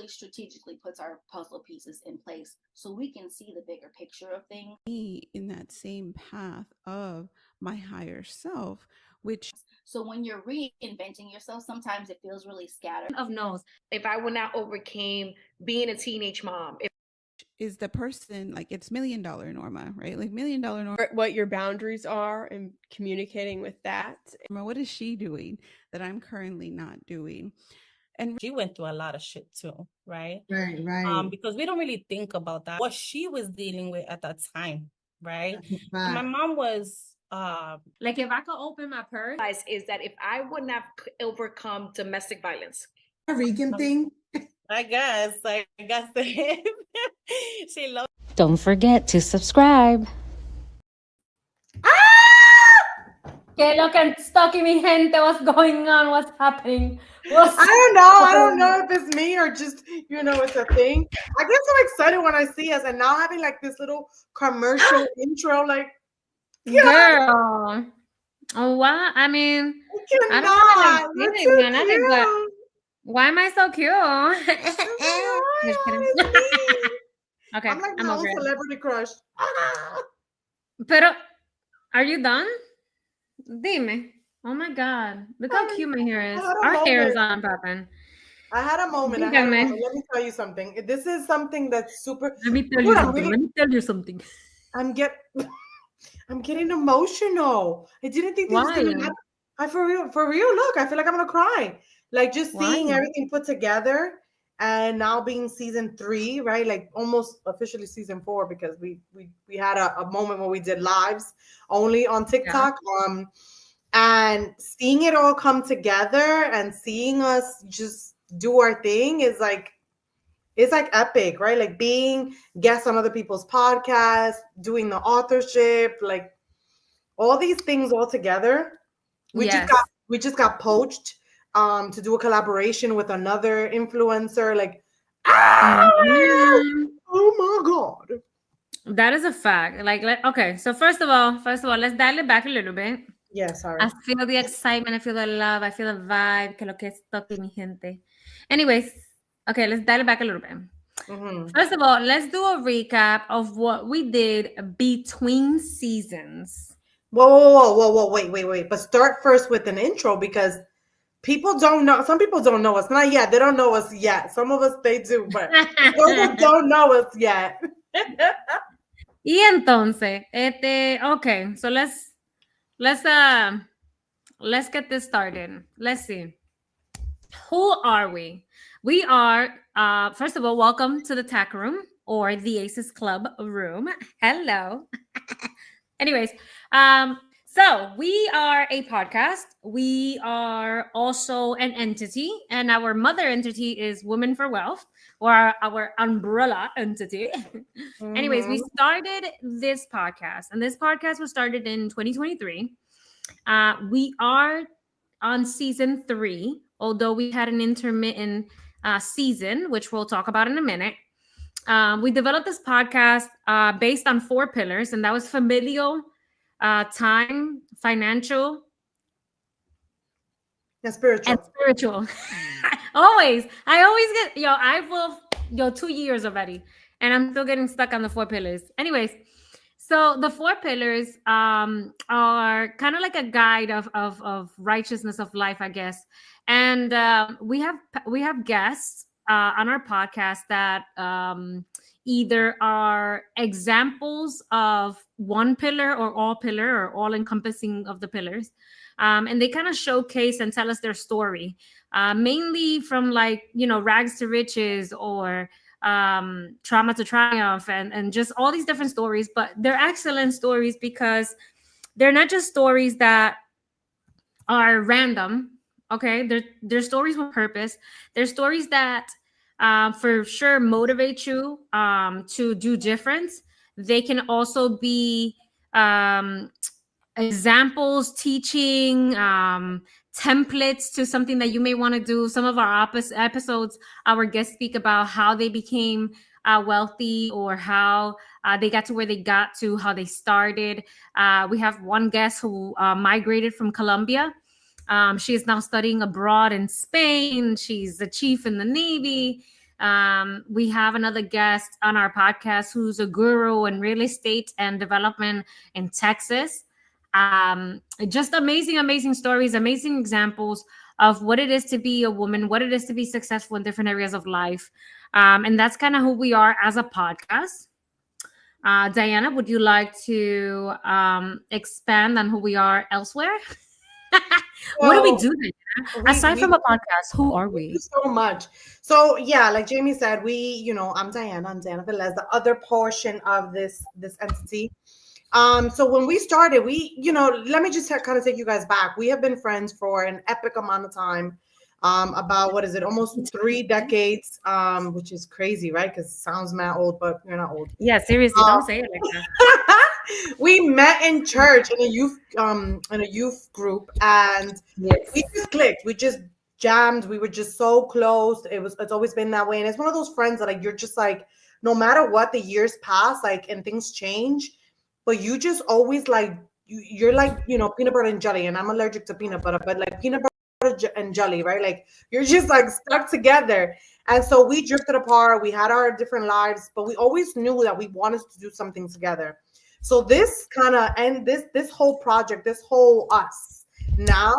really strategically puts our puzzle pieces in place so we can see the bigger picture of things. In that same path of my higher self, which So when you're reinventing yourself, sometimes it feels really scattered. Of knows if I would not overcame being a teenage mom, is the person like it's $1 million Norma, right? Like $1 million Norma. What your boundaries are and communicating with that. What is she doing that I'm currently not doing? And she went through a lot of shit too, right? Right. Because we don't really think about that, what she was dealing with at that time, right? My mom was like if I could open my purse, is that if I wouldn't have overcome domestic violence. A Rican thing? I guess she loves. Don't forget to subscribe. Que lo que stuck in mi gente, what's going on, what's happening? I don't know if it's me or just, it's a thing. I get so excited when I see us and now having like this little commercial intro, like, girl. Oh, what? I mean, I don't know, but why am I so cute? Okay, I'm like my own celebrity crush. Pero, are you done? Dime. Oh my God. Look how cute my hair is. Our hair is on, Papan. I had a moment. Let me tell you something. This is something that's super. Let me tell you something. Let me tell you something. I'm getting emotional. I didn't think this was gonna happen. For real. Look, I feel like I'm gonna cry. Like just seeing everything put together, and now being season 3, right? Like almost officially season 4 because we had a moment where we did lives only on TikTok. Yeah. And seeing it all come together and seeing us just do our thing is like, it's like epic, right? Like being guests on other people's podcasts, doing the authorship, like all these things all together. We just got poached to do a collaboration with another influencer. Like, oh my God. That is a fact. Like, okay. So first of all, let's dial it back a little bit. Yeah, sorry. I feel the excitement. I feel the love. I feel the vibe. Que lo que es toque, mi gente. Anyways, okay, let's dial it back a little bit. Mm-hmm. First of all, let's do a recap of what we did between seasons. Whoa, wait. But start first with an intro because people don't know. Some people don't know us. Not yet. They don't know us yet. Some of us, they do, but some don't know us yet. Y entonces, okay, so let's get this started. Let's see. Who are we? We are, first of all, welcome to the Tech Room or the Aces Club room. Hello. Anyways, so we are a podcast. We are also an entity, and our mother entity is Women for Wealth, or our umbrella entity. Mm-hmm. Anyways, we started this podcast, and this podcast was started in 2023. We are on season 3, although we had an intermittent season, which we'll talk about in a minute. We developed this podcast based on 4 pillars, and that was familial, time, financial, and spiritual. I always get 2 years already, and I'm still getting stuck on the 4 pillars. Anyways, so the 4 pillars are kind of like a guide of righteousness of life, I guess. And we have guests on our podcast that either are examples of one pillar or all encompassing of the pillars. And they kind of showcase and tell us their story, mainly from rags to riches or trauma to triumph and just all these different stories. But they're excellent stories because they're not just stories that are random. Okay, they're stories with purpose. They're stories that for sure motivate you to do different. They can also be examples, teaching, templates to something that you may want to do. Some of our episodes, our guests speak about how they became wealthy or how they got to where they got to, how they started. We have one guest who migrated from Colombia. She is now studying abroad in Spain. She's a chief in the Navy. We have another guest on our podcast who's a guru in real estate and development in Texas. Just amazing stories, amazing examples of what it is to be a woman, what it is to be successful in different areas of life. And that's kind of who we are as a podcast. Diana, would you like to expand on who we are elsewhere? What do we do then? Aside from a podcast, who are we? So much. So yeah, like Jamie said, I'm Diana Velez, the other portion of this entity. So when we started, let me just kind of take you guys back. We have been friends for an epic amount of time. About almost 3 decades, which is crazy, right? Because it sounds mad old, but you're not old. Yeah, seriously, don't say it like that. We met in church in a youth group, and we just clicked. We just jammed. We were just so close. It's always been that way, and it's one of those friends that you're just like, no matter what, the years pass, and things change, but you just always you're like peanut butter and jelly, and I'm allergic to peanut butter, but like peanut butter and jelly, right? Like you're just stuck together. And so we drifted apart. We had our different lives, but we always knew that we wanted to do something together. So this this whole project, this whole us, now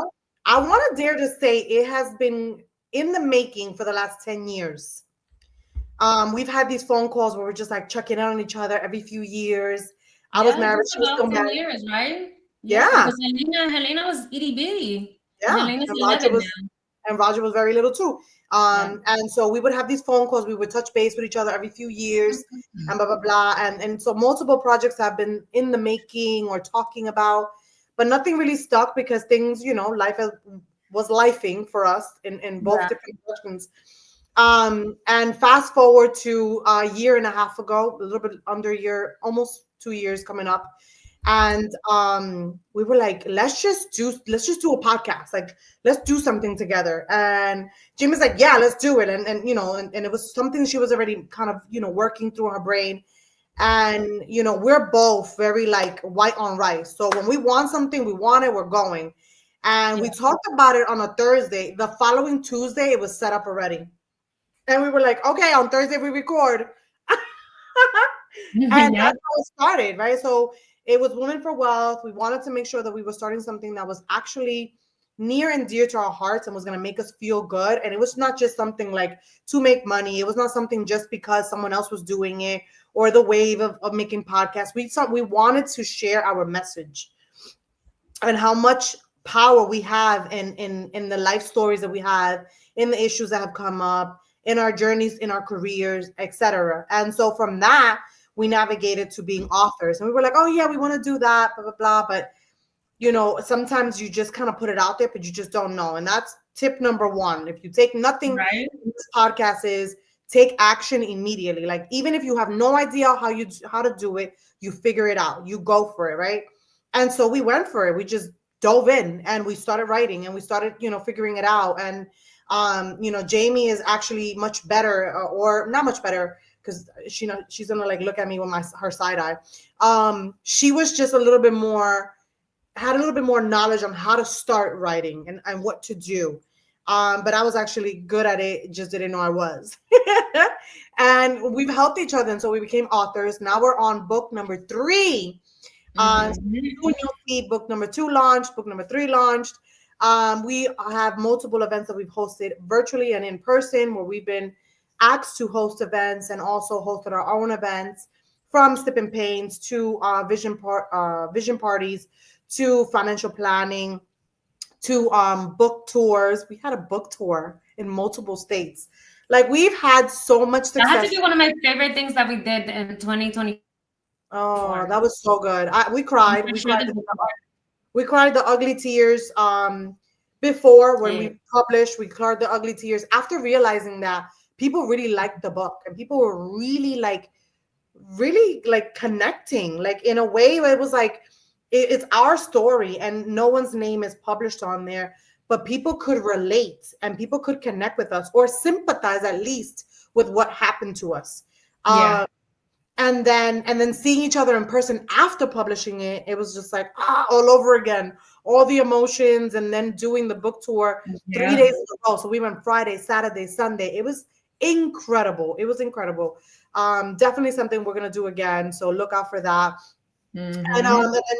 I want to dare to say it has been in the making for the last 10 years. We've had these phone calls where we're just checking in on each other every few years. I was married. She was still married. 10 years, right? Yeah. Because Helena was itty bitty. Yeah, and Roger was very little too. And so we would have these phone calls. We would touch base with each other every few years, and blah blah blah. And so multiple projects have been in the making or talking about, but nothing really stuck because things, life was lifing for us in both different directions. And fast forward to a year and a half ago, a little bit under a year, almost 2 years coming up. And we were like, let's just do a podcast. Let's do something together. And Jimmy's like, yeah, let's do it. And it was something she was already kind of, working through her brain. And, we're both very white on rice. So when we want something, we want it, we're going. And we talked about it on a Thursday. The following Tuesday, it was set up already. And we were like, okay, on Thursday we record. And that's how it started, right? So it was Women for Wealth. We wanted to make sure that we were starting something that was actually near and dear to our hearts and was going to make us feel good. And it was not just something to make money. It was not something just because someone else was doing it or the wave of making podcasts. We wanted to share our message and how much power we have in the life stories that we have, in the issues that have come up, in our journeys, in our careers, etc. And so from that, we navigated to being authors, and we were like, oh yeah, we want to do that, blah, blah, blah. But, sometimes you just kind of put it out there, but you just don't know. And that's tip number 1. If you take nothing, right, this podcast is take action immediately. Even if you have no idea how to do it, you figure it out, you go for it. Right. And so we went for it. We just dove in and we started writing and we started, figuring it out. And, Jamie is actually much better or not much better, because she's gonna look at me with her side eye. She was just had a little bit more knowledge on how to start writing and what to do. But I was actually good at it, just didn't know I was. And we've helped each other, and so we became authors. Now we're on book number 3. So you'll see book number 2 launched, book number 3 launched. We have multiple events that we've hosted virtually and in person, where we've been asked to host events and also hosted our own events, from Sipping Pains to vision parties to financial planning to book tours. We had a book tour in multiple states. We've had so much success. That had to be one of my favorite things that we did in 2020. Oh, that was so good. We cried. We cried the ugly tears before when we published. We cried the ugly tears after realizing that people really liked the book and people were really connecting, in a way where it was it's our story and no one's name is published on there, but people could relate and people could connect with us or sympathize at least with what happened to us. And then seeing each other in person after publishing it, it was just all over again, all the emotions. And then doing the book tour 3 days in a row. So we went Friday, Saturday, Sunday. It was incredible. It was incredible. Definitely something we're gonna do again. So look out for that. And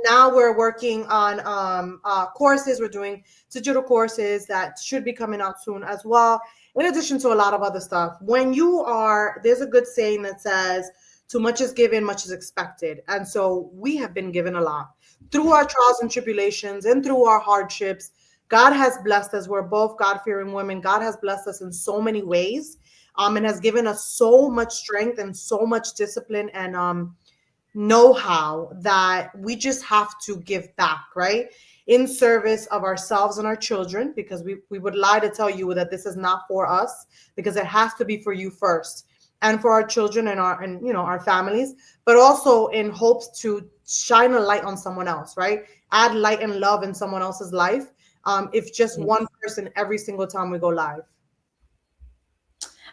now we're working on courses. We're doing digital courses that should be coming out soon as well, in addition to a lot of other stuff. There's a good saying that says, too much is given, much is expected. And so we have been given a lot. Through our trials and tribulations and through our hardships, God has blessed us. We're both God-fearing women. God has blessed us in so many ways, and has given us so much strength and so much discipline and know-how that we just have to give back, right? In service of ourselves and our children, because we would lie to tell you that this is not for us, because it has to be for you first, and for our children and our families, but also in hopes to shine a light on someone else, right? Add light and love in someone else's life. If just one person every single time we go live.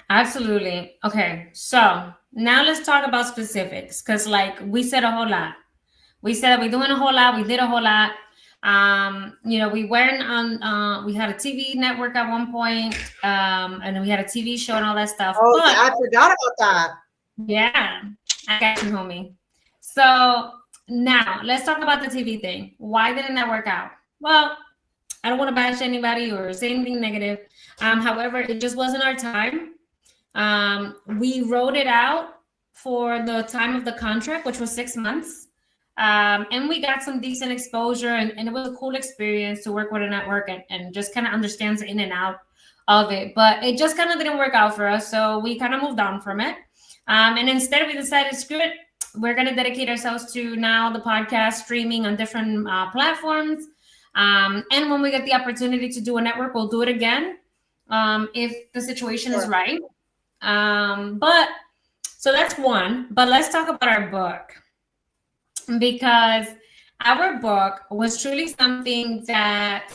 Absolutely. Okay, so now let's talk about specifics, because like we said a whole lot. We said we're doing a whole lot. We did a whole lot. We weren't on. We had a TV network at one point, and we had a TV show and all that stuff. Oh, but, I forgot about that. Yeah, I got you, homie. So now let's talk about the TV thing. Why didn't that work out? Well, I don't want to bash anybody or say anything negative. However, it just wasn't our time. We wrote it out for the time of the contract, which was 6 months. And we got some decent exposure, and it was a cool experience to work with a network and just kind of understand the in and out of it. But it just kind of didn't work out for us. So we kind of moved on from it. And instead we decided, screw it. We're going to dedicate ourselves to now the podcast streaming on different platforms. And when we get the opportunity to do a network, we'll do it again. If the situation is right. But so that's one, but let's talk about our book, because our book was truly something that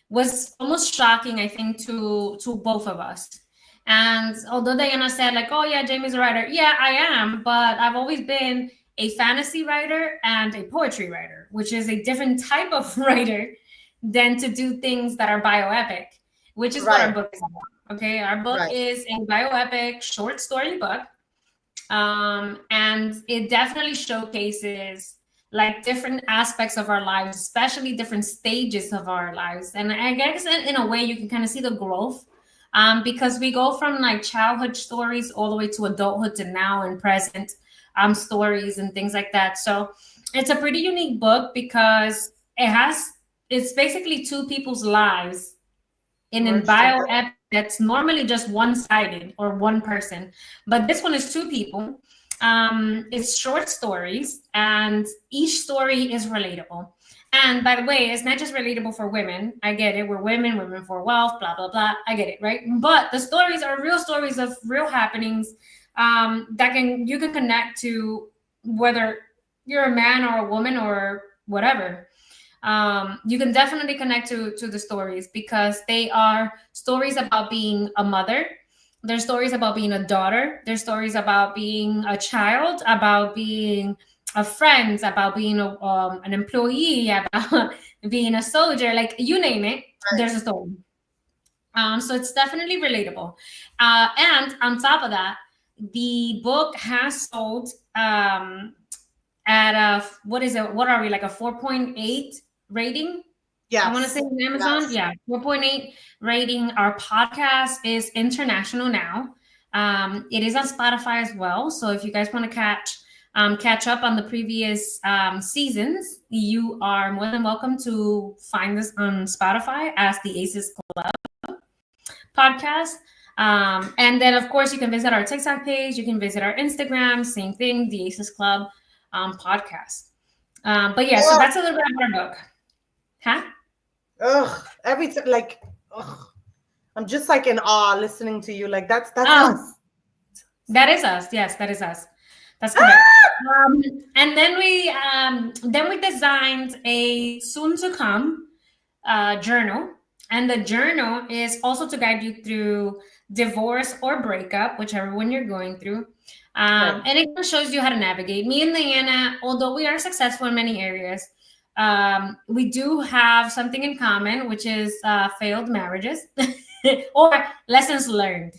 was almost shocking, I think, to both of us. And although Diana said like, oh yeah, Jamie's a writer. Yeah, I am, but I've always been a fantasy writer and a poetry writer, which is a different type of writer than to do things that are bioepic, which is what our book is about. Okay, our book is a bioepic short story book. And it definitely showcases like different aspects of our lives, especially different stages of our lives. And I guess in a way you can kind of see the growth, because we go from like childhood stories all the way to adulthood to now and present stories and things like that. So it's a pretty unique book because it's basically two people's lives in a bioepic that's normally just one-sided or one person, but this one is two people. It's short stories, and each story is relatable. And by the way, it's not just relatable for women. I get it. We're women for wealth, blah, blah, blah. I get it, right? But the stories are real stories of real happenings that you can connect to, whether you're a man or a woman or whatever. You can definitely connect to the stories because they are stories about being a mother. There's stories about being a daughter. There's stories about being a child, about being a friend, about being an employee, about being a soldier, like you name it, there's a story. So it's definitely relatable. And on top of that, the book has sold at a, what are we, like a 4.8 rating? Yeah, I want to say on Amazon. Yes. Yeah, 4.8 rating. Our podcast is international now. It is on Spotify as well. So if you guys want to catch up on the previous seasons, you are more than welcome to find us on Spotify as the Aces Club podcast. And then, of course, you can visit our TikTok page. You can visit our Instagram. Same thing, the Aces Club podcast. But yeah, so that's a little bit of our book. Huh? Every time, like, I'm just like in awe listening to you. Like that's us. That is us. Yes, that is us. That's correct. And then we designed a soon to come journal, and the journal is also to guide you through divorce or breakup, whichever one you're going through. And it shows you how to navigate. Me and Diana, although we are successful in many areas, we do have something in common, which is failed marriages or lessons learned.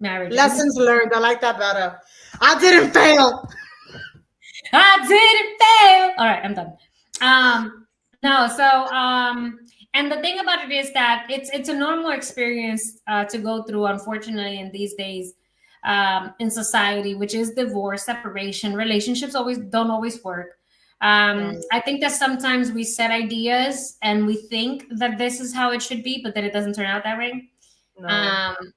marriages. Lessons learned. I like that better. I didn't fail. I didn't fail. All right, I'm done. No, so and the thing about it is that it's a normal experience to go through, unfortunately, in these days in society, which is divorce, separation. Relationships don't always work. I think that sometimes we set ideas and we think that this is how it should be, but then it doesn't turn out that way.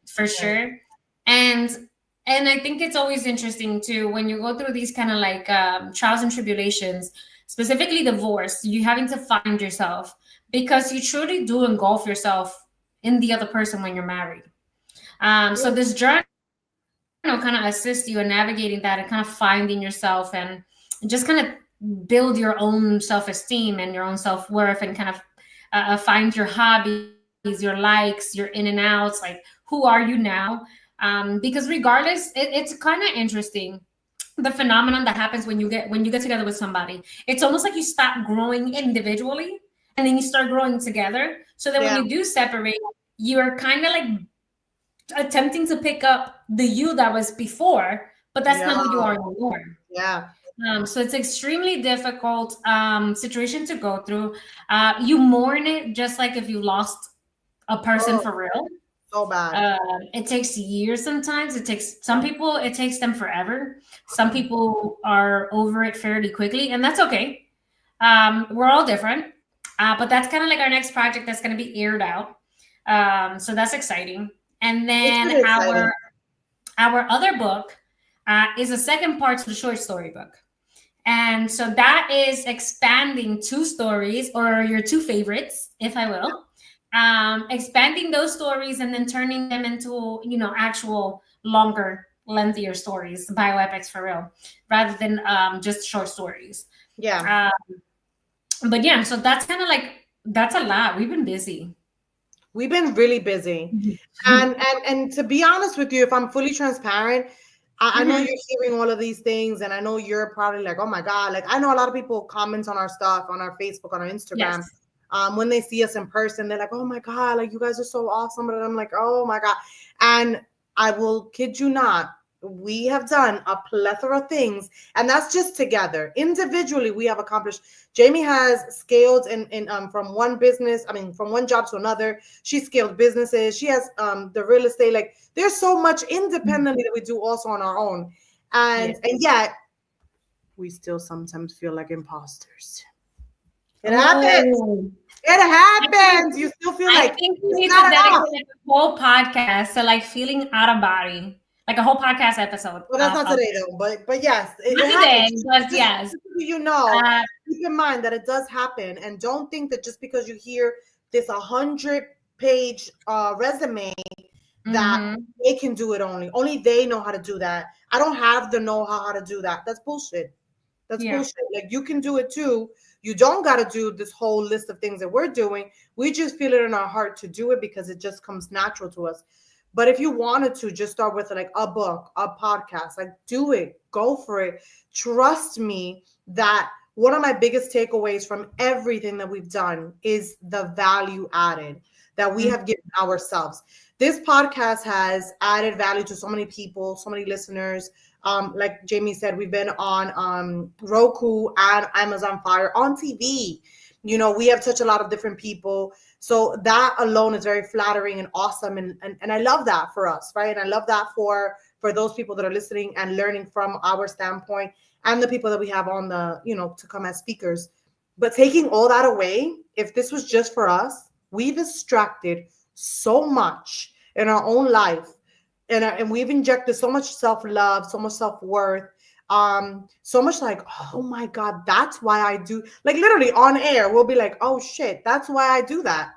For sure. And I think it's always interesting too, when you go through these kind of like trials and tribulations, specifically divorce, you having to find yourself, because you truly do engulf yourself in the other person when you're married. So this journey kind of assists you in navigating that and kind of finding yourself and just kind of build your own self-esteem and your own self-worth, and kind of find your hobbies, your likes, your in and outs, like who are you now? Because regardless, it's kind of interesting, the phenomenon that happens when you get together with somebody. It's almost like you stop growing individually and then you start growing together. So that when you do separate, you're kind of like attempting to pick up the you that was before, but that's not who you are anymore. So it's extremely difficult situation to go through. You mourn it just like if you lost a person for real. So bad. It takes years sometimes. Some people, it takes them forever. Some people are over it fairly quickly, and that's okay. We're all different. But that's kind of like our next project that's going to be aired out. So that's exciting. And then our other book is a second part to the short story book. And so that is expanding 2 stories, or your 2 favorites, if I will. Expanding those stories and then turning them into, actual longer, lengthier stories, bioepics for real, rather than just short stories. But yeah, so that's kind of like, that's a lot. We've been busy. We've been really busy. And to be honest with you, if I'm fully transparent, I know you're hearing all of these things, and I know you're probably like, oh my God, like I know a lot of people comment on our stuff, on our Facebook, on our Instagram. When they see us in person, they're like, oh my God, like you guys are so awesome. And I'm like, oh my God. And I will kid you not, we have done a plethora of things, and that's just together. Individually, we have accomplished. Jamie has scaled from one job to another. She scaled businesses. She has the real estate. Like there's so much independently that we do also on our own. And yet we still sometimes feel like imposters. It happens. It happens. You still feel like I think we need to dedicate a whole podcast to like feeling out of body. Like a whole podcast episode. Well, that's not today though, but yes. Not today, but yes. Keep in mind that it does happen, and don't think that just because you hear this 100-page resume that they can do it only they know how to do that. I don't have the know-how how to do that. That's bullshit. That's bullshit. Like you can do it too. You don't got to do this whole list of things that we're doing. We just feel it in our heart to do it because it just comes natural to us. But if you wanted to just start with like a book, a podcast, like do it, go for it. Trust me that one of my biggest takeaways from everything that we've done is the value added that we have given ourselves. This podcast has added value to so many people, so many listeners. Like Jamie said, we've been on Roku and Amazon Fire on TV. We have touched a lot of different people. So that alone is very flattering and awesome. And I love that for us, right? And I love that for those people that are listening and learning from our standpoint, and the people that we have on the, to come as speakers. But taking all that away, if this was just for us, we've extracted so much in our own life. And we've injected so much self-love, so much self-worth, so much like, oh my God, that's why I do, like literally on air, we'll be like, oh shit, that's why I do that.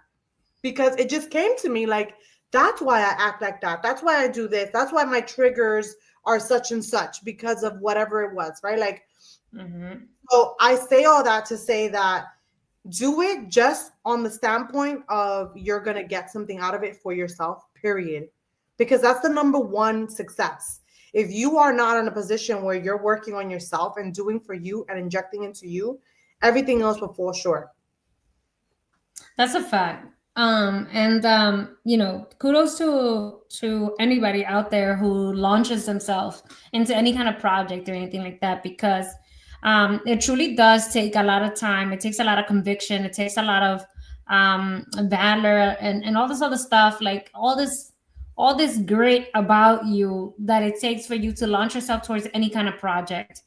Because it just came to me like, that's why I act like that. That's why I do this. That's why my triggers are such and such because of whatever it was, right? Like, so I say all that to say that do it just on the standpoint of you're going to get something out of it for yourself, period. Because that's the number one success. If you are not in a position where you're working on yourself and doing for you and injecting into you, everything else will fall short. That's a fact. You know, kudos to anybody out there who launches themselves into any kind of project or anything like that, because it truly does take a lot of time. It takes a lot of conviction. It takes a lot of valor and all this other stuff, like all this great about you that it takes for you to launch yourself towards any kind of project.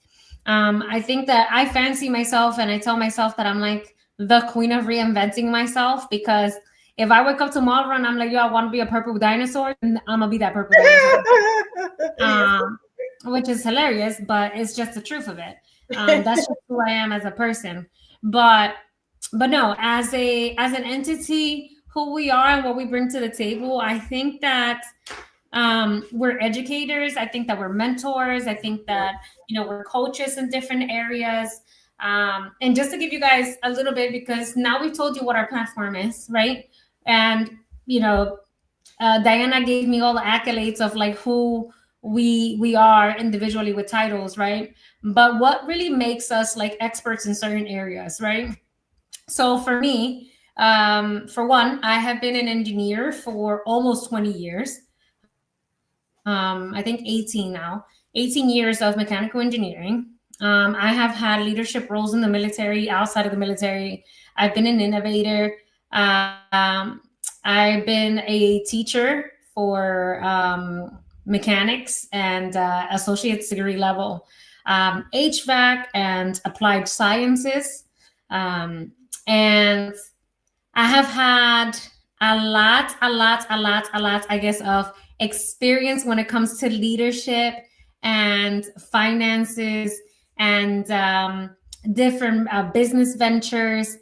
I think that I fancy myself, and I tell myself that I'm like the queen of reinventing myself, because if I wake up tomorrow and I'm like, yo, I want to be a purple dinosaur, and I'm gonna be that purple dinosaur. Which is hilarious, but it's just the truth of it. That's just who I am as a person. But no, as an entity, who we are and what we bring to the table, I think that we're educators. I think that we're mentors. I think that, you know, we're coaches in different areas. And just to give you guys a little bit, because now we've told you what our platform is, right? And, you know, Diana gave me all the accolades of like who we are individually with titles, right? But what really makes us like experts in certain areas, right? So for me, for one, I have been an engineer for almost 20 years. I think 18 now, 18 years of mechanical engineering. I have had leadership roles in the military, outside of the military. I've been an innovator. I've been a teacher for mechanics and associate's degree level, HVAC and applied sciences. And I have had a lot, I guess, of experience when it comes to leadership and finances and different business ventures.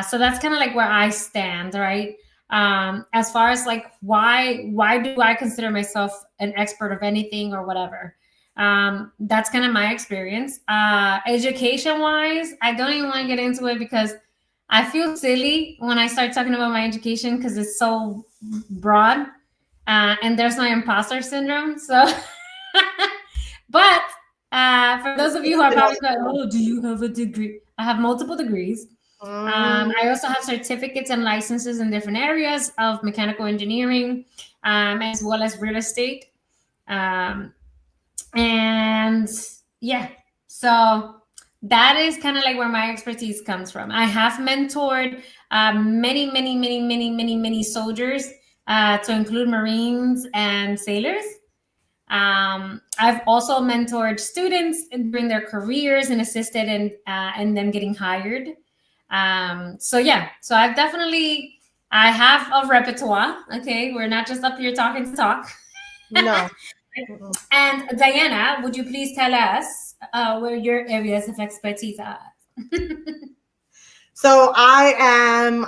So that's kind of like where I stand, right? As far as like, why do I consider myself an expert of anything or whatever? That's kind of my experience. Education wise, I don't even want to get into it because I feel silly when I start talking about my education because it's so broad, and there's my imposter syndrome. So, but for those of you who are probably like, oh, do you have a degree? I have multiple degrees. I also have certificates and licenses in different areas of mechanical engineering, as well as real estate. And yeah, so that is kind of like where my expertise comes from. I have mentored many soldiers, to include Marines and sailors. I've also mentored students during their careers and assisted in them getting hired. So yeah, so I have a repertoire. Okay, we're not just up here talking to talk. No. And Diana, would you please tell us where your areas of expertise are? So I am,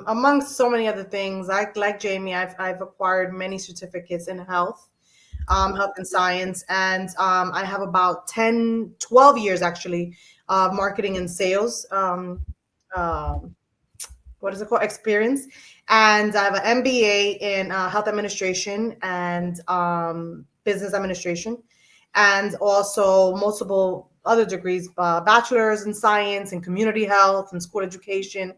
amongst so many other things, like Jamie, I've acquired many certificates in health and science, and I have about 12 years actually of marketing and sales. What is it called? Experience. And I have an MBA in health administration and business administration, and also multiple other degrees, bachelor's in science and community health and school education.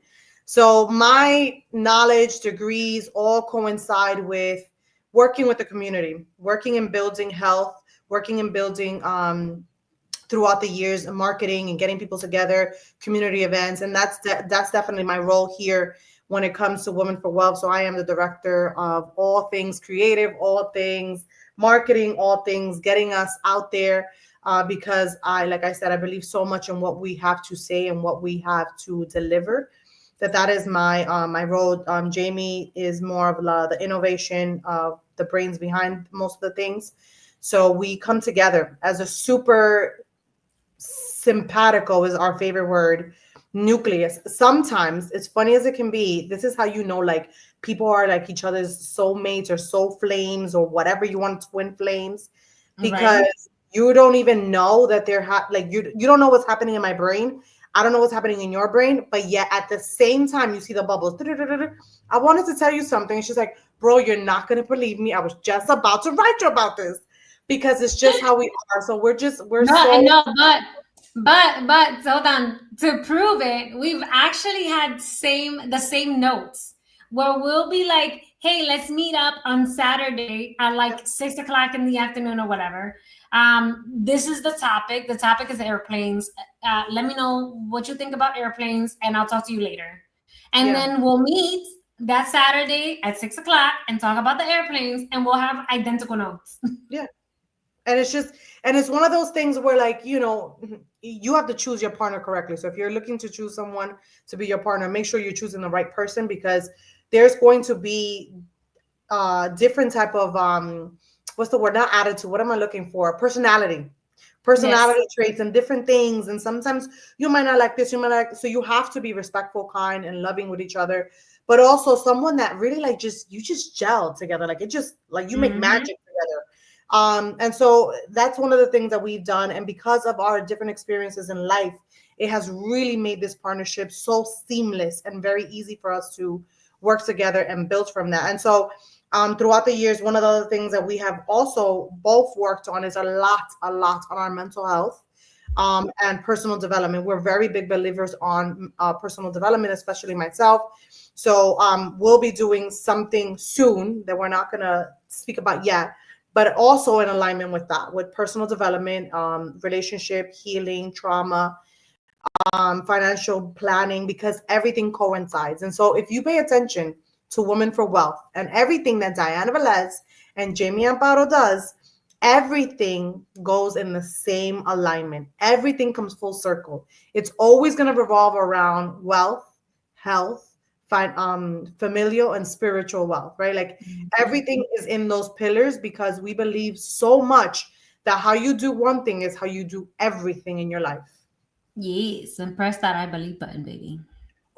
So my knowledge, degrees all coincide with working with the community, working and building health, working and building throughout the years, marketing and getting people together, community events. And that's definitely my role here when it comes to Women for Wealth. So I am the director of all things creative, all things marketing, all things getting us out there, because like I said, I believe so much in what we have to say and what we have to deliver. That is my my role. Jamie is more of the innovation, the brains behind most of the things. So we come together as a super simpatico is our favorite word, nucleus. Sometimes, as funny as it can be, this is how you know, like, people are like each other's soulmates or soul flames or whatever you want, twin flames, because you don't even know that they're you don't know what's happening in my brain. I don't know what's happening in your brain, but yet at the same time, you see the bubbles. I wanted to tell you something. She's like, bro, you're not going to believe me. I was just about to write you about this, because it's just how we are. So but hold on. To prove it, we've actually had the same notes where we'll be like, hey, let's meet up on Saturday at like 6 o'clock in the afternoon or whatever. This is the topic. The topic is airplanes. Let me know what you think about airplanes, and I'll talk to you later. And then we'll meet that Saturday at 6 o'clock and talk about the airplanes, and we'll have identical notes. Yeah. And it's one of those things where, like, you know, you have to choose your partner correctly. So if you're looking to choose someone to be your partner, make sure you're choosing the right person, because there's going to be different type of what's the word? Not attitude. What am I looking for? Personality traits and different things. And sometimes you might not like this, you might like, so you have to be respectful, kind, and loving with each other, but also someone that really like you just gel together. Like it just like you make magic together. And so that's one of the things that we've done. And because of our different experiences in life, it has really made this partnership so seamless and very easy for us to work together and build from that. And so throughout the years, one of the other things that we have also both worked on is a lot on our mental health and personal development. We're very big believers on personal development, especially myself. So we'll be doing something soon that we're not going to speak about yet, but also in alignment with that, with personal development, relationship, healing, trauma, financial planning, because everything coincides. And so if you pay attention to Women for Wealth and everything that Diana Velez and Jamie Amparo does, everything goes in the same alignment. Everything comes full circle. It's always going to revolve around wealth, health, familial, and spiritual wealth, right? Like everything is in those pillars, because we believe so much that how you do one thing is how you do everything in your life. Yes, and press that I believe button, baby.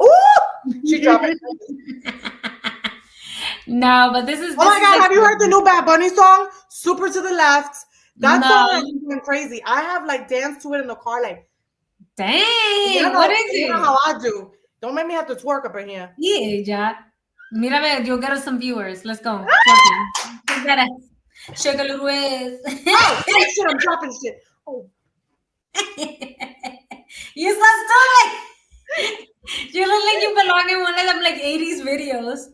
Ooh, she dropped it. No, but this is. Oh my God! Have you heard the new Bad Bunny song? Super to the left. That song is going crazy. I have like danced to it in the car. Like, dang, what is it? You know how I do. Don't make me have to twerk up in here. Yeah, Jack. Mira, you'll get us some viewers. Let's go. Shake a little ways. Oh, shit! I'm dropping shit. Oh. You sound so like you look like you belong in one of them like 80s videos.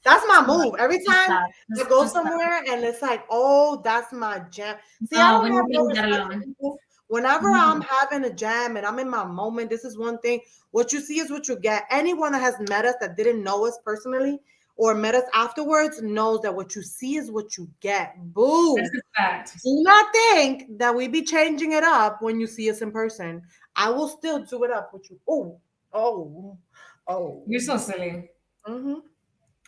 That's my move. Every time I go somewhere and it's like, oh, that's my jam. See, I don't have no respect for people. Whenever I'm having a jam and I'm in my moment, this is one thing. What you see is what you get. Anyone that has met us that didn't know us personally or met us afterwards knows that what you see is what you get. Boo. That's a fact. Do not think that we be changing it up when you see us in person. I will still do it up with you. Oh. You're so silly.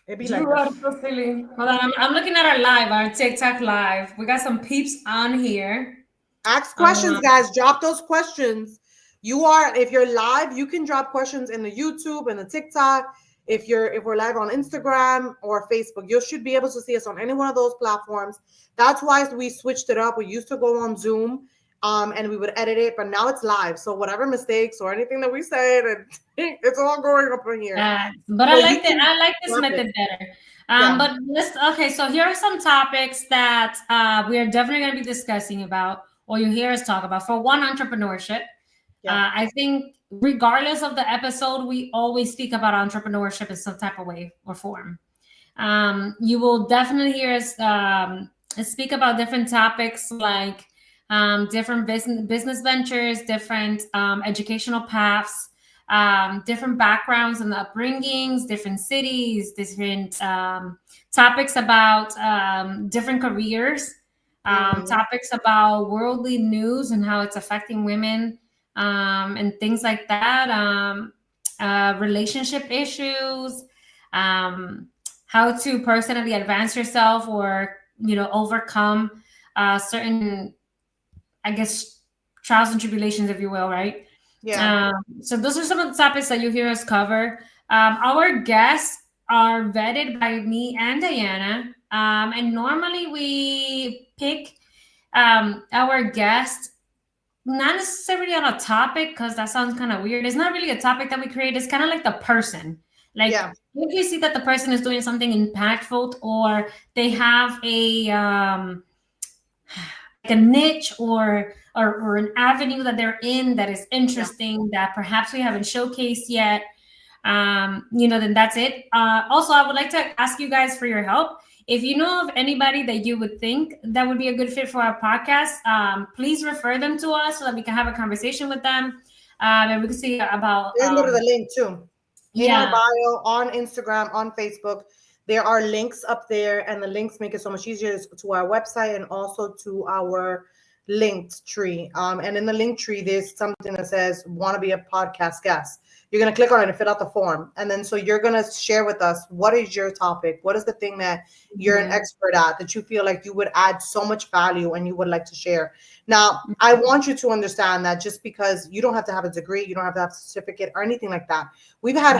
It be You like are that. so silly. Hold on, I'm looking at our TikTok live. We got some peeps on here. Ask questions, guys. Drop those questions. If you're live, you can drop questions in the YouTube and the TikTok. If we're live on Instagram or Facebook, you should be able to see us on any one of those platforms. That's why we switched it up. We used to go on Zoom, and we would edit it, but now it's live. So whatever mistakes or anything that we said, it's all going up in here. But I like that. I like this method better. But so here are some topics that we are definitely going to be discussing about, or you hear us talk about. For one, entrepreneurship. I think regardless of the episode, we always speak about entrepreneurship in some type of way or form. You will definitely hear us speak about different topics like different business ventures, different educational paths, different backgrounds and upbringings, different cities, different topics about different careers, topics about worldly news and how it's affecting women, and things like that, relationship issues, how to personally advance yourself or, overcome certain, I guess, trials and tribulations, if you will, right? Yeah. So those are some of the topics that you hear us cover. Our guests are vetted by me and Diana. And normally we pick our guests not necessarily on a topic, because that sounds kind of weird. It's not really a topic that we create. It's kind of like the person. Like if you see that the person is doing something impactful, or they have a niche or an avenue that they're in that is interesting, that perhaps we haven't showcased yet, then that's it. Also, I would like to ask you guys for your help. If you know of anybody that you would think that would be a good fit for our podcast, please refer them to us so that we can have a conversation with them. And we can see about. You can go to the link too. In Yeah. our bio, on Instagram, on Facebook, there are links up there, and the links make it so much easier to our website and also to our linked tree. And in the link tree, there's something that says "Want to be a podcast guest." You're going to click on it and fill out the form. And then so you're going to share with us, what is your topic? What is the thing that you're an expert at, that you feel like you would add so much value and you would like to share? Now, I want you to understand that just because you don't have to have a degree, you don't have to have a certificate or anything like that. We have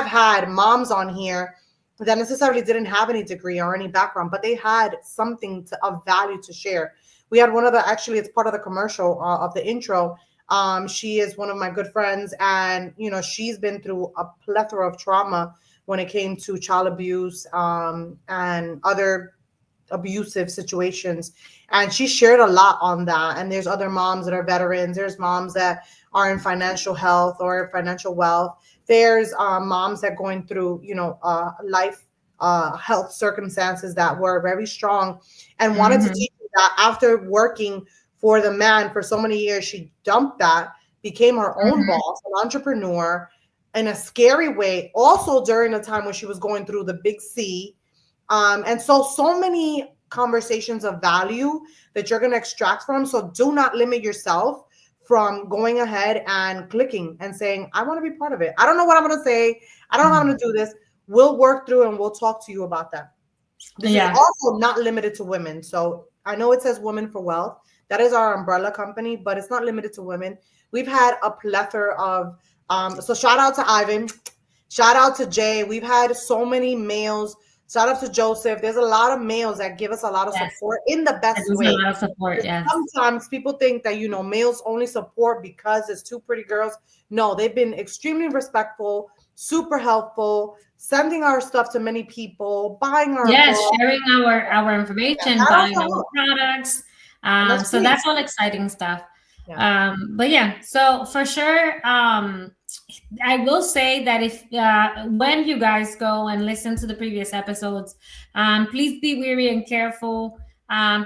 had moms on here that necessarily didn't have any degree or any background, but they had something of value to share. We had one of the, actually, it's part of the commercial of the intro. She is one of my good friends, and she's been through a plethora of trauma when it came to child abuse and other abusive situations, and she shared a lot on that. And there's other moms that are veterans, there's moms that are in financial health or financial wealth, there's moms that going through life health circumstances that were very strong and wanted to teach you that after working for the man for so many years, she dumped that, became her own boss, an entrepreneur in a scary way, also during the time when she was going through the big C. And so many conversations of value that you're going to extract from. So do not limit yourself from going ahead and clicking and saying, I want to be part of it. I don't know what I'm going to say. I don't know how I'm going to do this. We'll work through and we'll talk to you about that. This is also not limited to women. So I know it says Women for Wealth. That is our umbrella company, but it's not limited to women. We've had a plethora of, so shout out to Ivan, shout out to Jay. We've had so many males. Shout out to Joseph. There's a lot of males that give us a lot of support in the best way. A lot of support, yes. Sometimes people think that, males only support because it's two pretty girls. No, they've been extremely respectful, super helpful, sending our stuff to many people, buying our sharing our information, buying our products. So that's all exciting stuff. Yeah. But yeah, so for sure, I will say that if when you guys go and listen to the previous episodes, please be wary and careful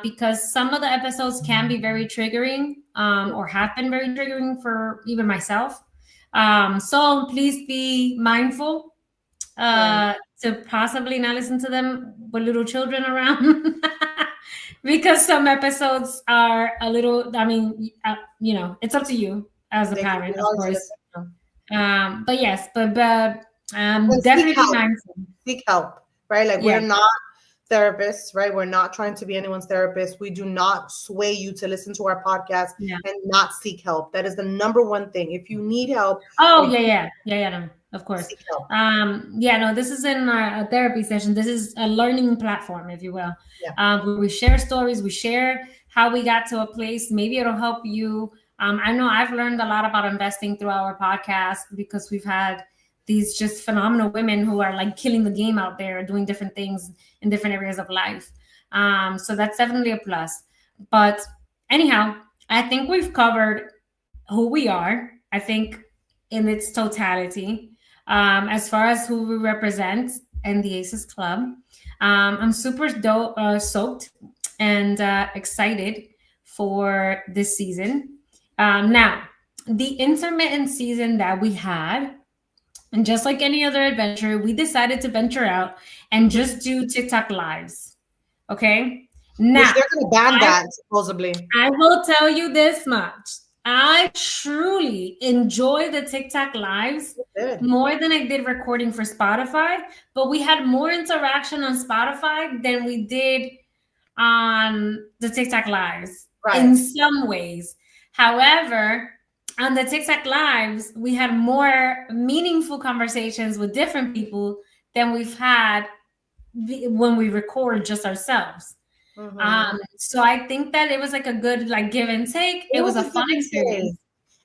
because some of the episodes can be very triggering or have been very triggering for even myself. So please be mindful to possibly not listen to them with little children around. Because some episodes are a little, it's up to you as a parent, of course. But yes, but definitely be mindful. Seek help, right? Like we're not therapists, right? We're not trying to be anyone's therapist. We do not sway you to listen to our podcast and not seek help. That is the number one thing. If you need help. Oh, no, of course. This isn't a therapy session. This is a learning platform, if you will. Where we share stories, we share how we got to a place. Maybe it'll help you. I know I've learned a lot about investing through our podcast because we've had these just phenomenal women who are like killing the game out there, doing different things in different areas of life. So that's definitely a plus. But anyhow, I think we've covered who we are, I think, in its totality. As far as who we represent and the Aces Club, I'm super soaked and excited for this season. Now, the intermittent season that we had, and just like any other adventure, we decided to venture out and just do TikTok lives. Okay? Now, they're going to ban that, supposedly. I will tell you this much. I truly enjoy the TikTok lives more than I did recording for Spotify, but we had more interaction on Spotify than we did on the TikTok lives in some ways. However, on the TikTok lives, we had more meaningful conversations with different people than we've had when we record just ourselves. So I think that it was like a good give and take. It was a fun experience.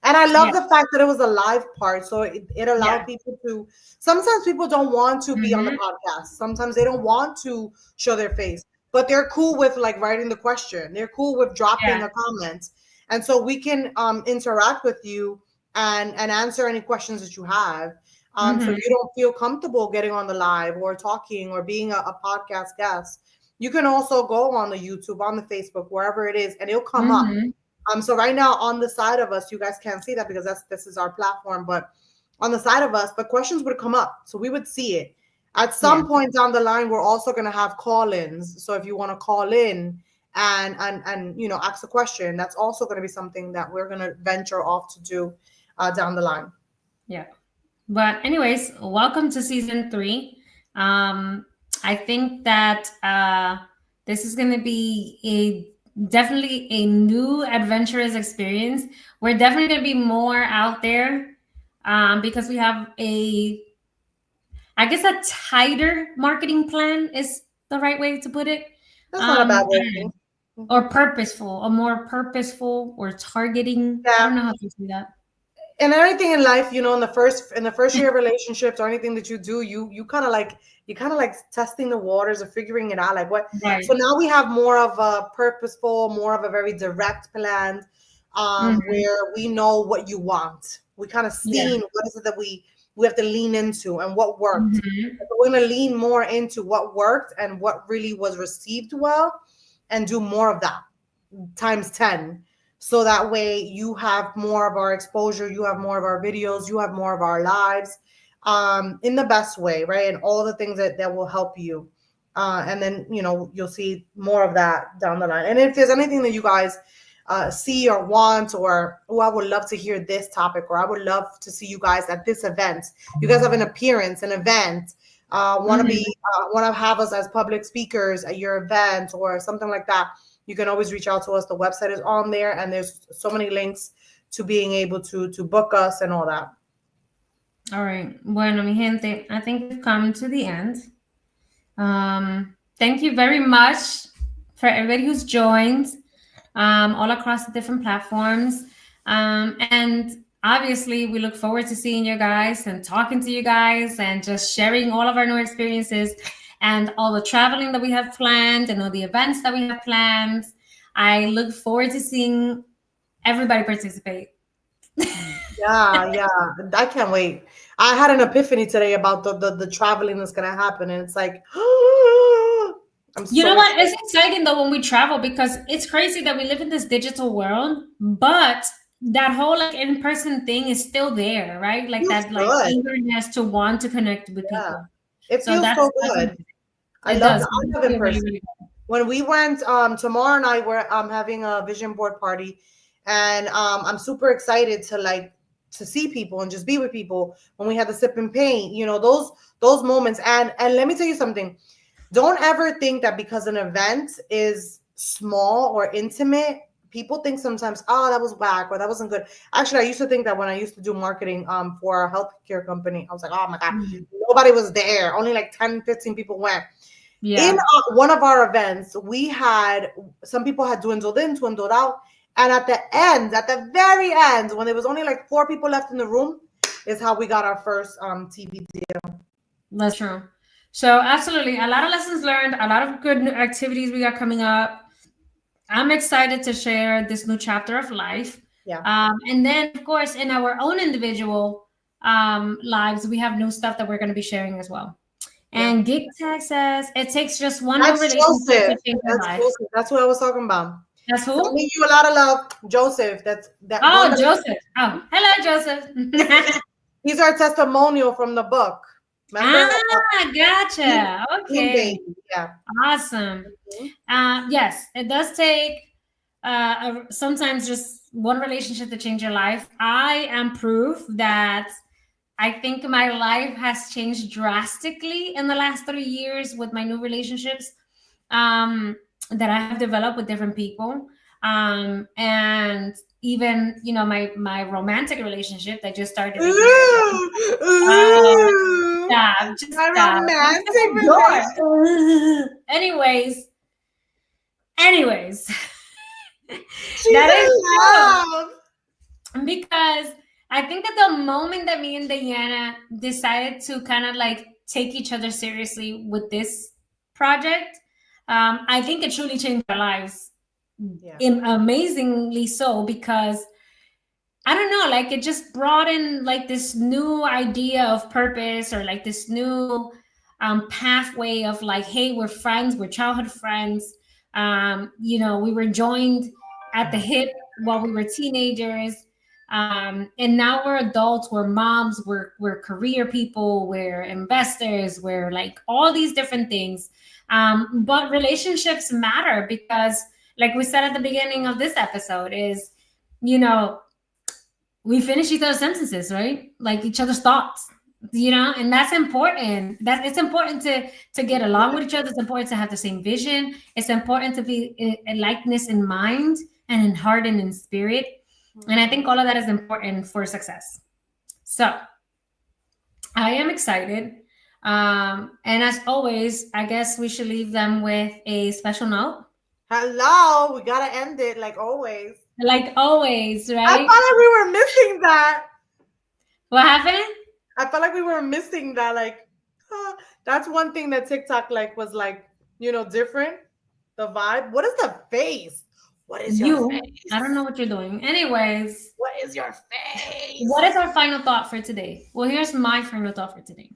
And I love the fact that it was a live part. So it allowed people to, sometimes people don't want to be on the podcast. Sometimes they don't want to show their face, but they're cool with writing the question. They're cool with dropping a comment. And so we can interact with you and answer any questions that you have. So you don't feel comfortable getting on the live or talking or being a podcast guest, you can also go on the YouTube, on the Facebook, wherever it is, and it'll come up. So right now on the side of us, you guys can't see that because this is our platform, but on the side of us, the questions would come up. So we would see it. At some point down the line, we're also going to have call-ins. So if you want to call in and ask a question, that's also going to be something that we're going to venture off to do down the line. Yeah. But anyways, welcome to season 3. I think that this is going to be definitely a new adventurous experience. We're definitely going to be more out there because we have a tighter marketing plan is the right way to put it. That's not a bad way. Or purposeful, a more purposeful or targeting. I don't know how to say that. And everything in life, in the first year of relationships or anything that you do, you kind of like testing the waters or figuring it out, like what. Right. So now we have more of a purposeful, more of a very direct plan, where we know what you want. We kind of seen what is it that we have to lean into and what worked. So we're going to lean more into what worked and what really was received well, and do more of that times 10. So that way you have more of our exposure, you have more of our videos, you have more of our lives, in the best way, right? And all the things that will help you. And then, you'll see more of that down the line. And if there's anything that you guys see or want, or, I would love to hear this topic, or I would love to see you guys at this event. You guys have an appearance, an event, want to have us as public speakers at your event or something like that. You can always reach out to us. The website is on there, and there's so many links to being able to book us and all that. All right. Bueno, mi gente, I think we've come to the end. Thank you very much for everybody who's joined all across the different platforms. And obviously, we look forward to seeing you guys and talking to you guys and just sharing all of our new experiences and all the traveling that we have planned and all the events that we have planned. I look forward to seeing everybody participate. Yeah. I can't wait. I had an epiphany today about the traveling that's going to happen. And it's like, you know what? It's exciting though when we travel, because it's crazy that we live in this digital world, but that whole in-person thing is still there, right? Like that eagerness to want to connect with people. It feels so good. I love in person. Really when we went tomorrow night, we're having a vision board party, and I'm super excited to see people and just be with people. When we had the sip and paint, those moments. And let me tell you something. Don't ever think that because an event is small or intimate, people think sometimes, oh, that was whack or that wasn't good. Actually, I used to think that when I used to do marketing for a healthcare company. I was like, oh my God, nobody was there. Only like 10, 15 people went. Yeah. In one of our events, we had, some people had dwindled in, dwindled out. And at the very end, when there was only like 4 people left in the room, is how we got our first TV deal. That's true. So absolutely, a lot of lessons learned, a lot of good activities we got coming up. I'm excited to share this new chapter of life. Yeah. And then, of course, in our own individual lives, we have new stuff that we're going to be sharing as well. And Geek Tag says it takes just one relationship to change your life. Joseph. That's what I was talking about. That's who? Sending you a lot of love, Joseph. Oh, Joseph. Oh, hello, Joseph. He's our testimonial from the book. Remember? Gotcha. Okay. Yeah. Awesome. Yes, it does take sometimes just one relationship to change your life. I am proof that I think my life has changed drastically in the last 3 years with my new relationships that I have developed with different people. And even, my romantic relationship that just started. Anyways. That is true. Because I think that the moment that me and Diana decided to kind of take each other seriously with this project, I think it truly changed our lives. Yeah. Amazingly so, because I don't know, like it just brought in like this new idea of purpose, or like this new pathway of like, hey, we're friends, we're childhood friends. You know, we were joined at the hip while we were teenagers. And now we're adults, we're moms, we're career people, we're investors, we're like all these different things. But relationships matter because, like we said at the beginning of this episode, is, you know, we finish each other's sentences, right? Like each other's thoughts, you know, and that's important. It's important to get along with each other. It's important to have the same vision. It's important to be a likeness in mind and in heart and in spirit. And I think all of that is important for success. So I am excited. And as always, I guess we should leave them with a special note. Hello, we gotta end it like always. Like always, right? I felt like we were missing that. What happened? I felt like we were missing that. Like, that's one thing that TikTok like was like, you know, different. The vibe. What is the face? What is your face? I don't know what you're doing. Anyways, what is your face? What is our final thought for today? Well, here's my final thought for today.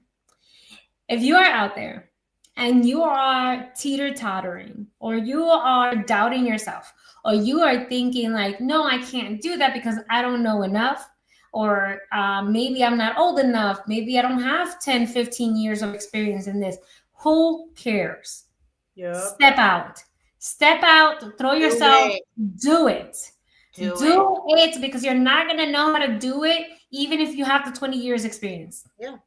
If you are out there and you are teeter-tottering, or you are doubting yourself, or you are thinking like, no, I can't do that because I don't know enough, or maybe I'm not old enough, maybe I don't have 10, 15 years of experience in this. Who cares? Yep. Step out, throw yourself, do it. Do it because you're not going to know how to do it even if you have the 20 years experience. Yeah.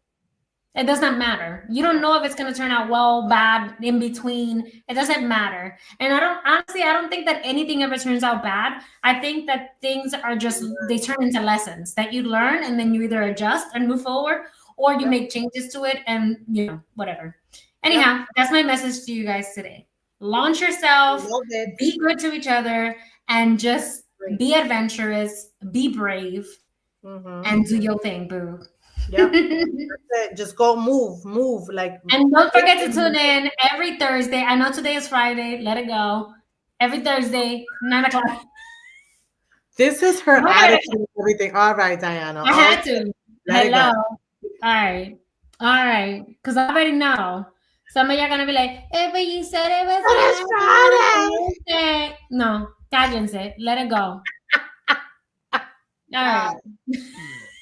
It doesn't matter. You don't know if it's going to turn out well, bad, in between. It doesn't matter. And I don't think that anything ever turns out bad. I think that things are just, they turn into lessons that you learn, and then you either adjust and move forward, or you make changes to it and, you know, whatever. Anyhow, that's my message to you guys today. Launch yourself, be good to each other, and just be adventurous, be brave, and do your thing, boo. Yeah, just go move like. And don't forget to tune in every Thursday. I know today is Friday. Let it go. Every Thursday, 9 o'clock. This is her attitude and everything. All right, Diana. I had to. Hello. All right. Because I already know. Some of y'all gonna be like, hey, but you said it was Friday. No, cállense. Let it go. All right.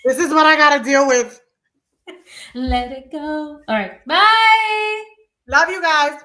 This is what I gotta deal with. Let it go. All right. Bye. Love you guys.